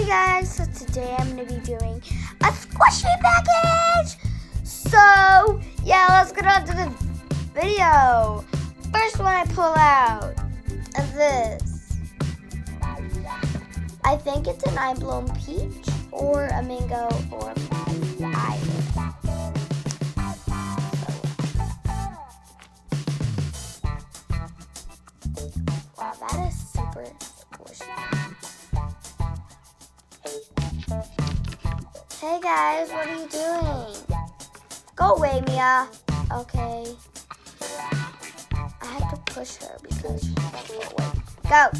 Hey guys, so today I'm going to be doing a squishy package. So, yeah, let's get on to the video. First one I pull out is this. I think it's an eye-blown peach or a mango or a eye. Wow, that is super squishy. Hey guys, what are you doing? Go away, Mia. Okay. I have to push her because she won't go away. Go.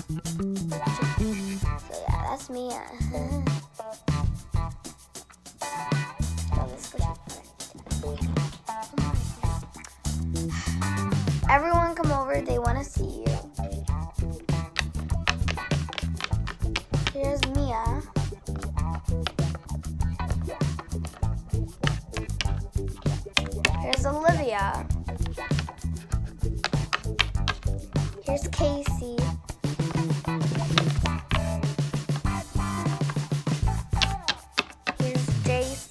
So yeah, that's Mia. Everyone come over, they want to see you. Here's Mia. Here's Olivia. Here's Casey. Here's JC.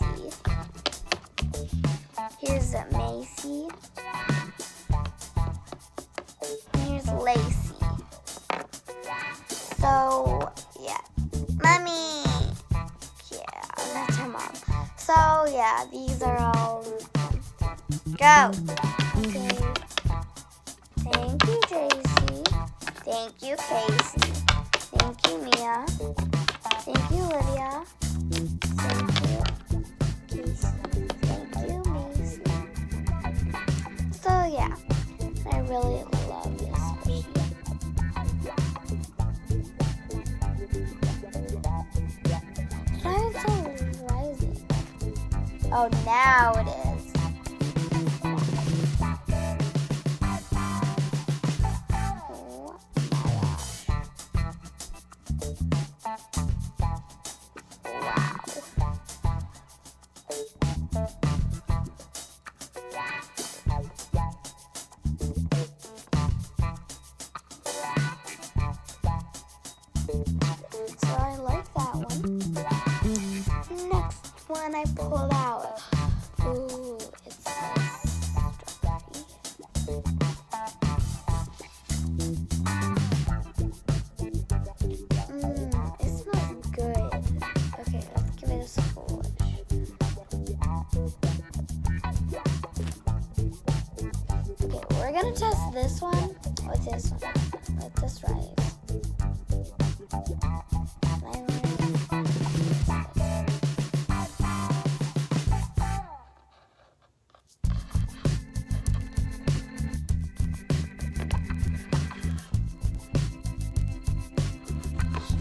Here's Macy. Here's Lacey. So, yeah. Mommy! Yeah, that's her mom. So, yeah, these are all... Go! Okay. Thank you, JC. Thank you, Casey. Thank you, Mia. Thank you, Olivia. Thank you, Casey. Thank you, Macy. So, yeah. I really love this squishy. Why is it so rising? Oh, now it is. So I like that one. Next one I pulled out. Ooh, it's strawberry. It smells good. Okay, let's give it a squish. Okay, we're gonna test this one with this one. With this rice.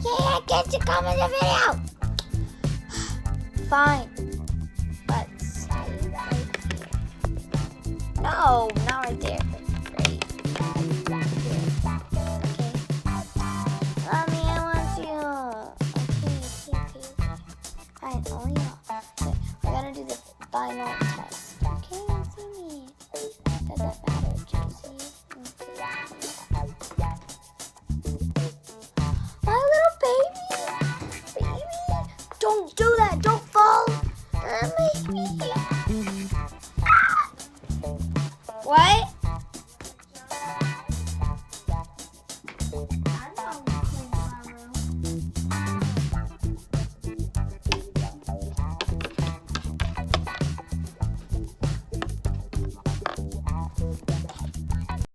Yeah, get to come in the video. Fine. But stay right here. No, not right there. Right here. Okay. Mommy, I want you. Okay. Fine, only you. Okay, we're gonna do the final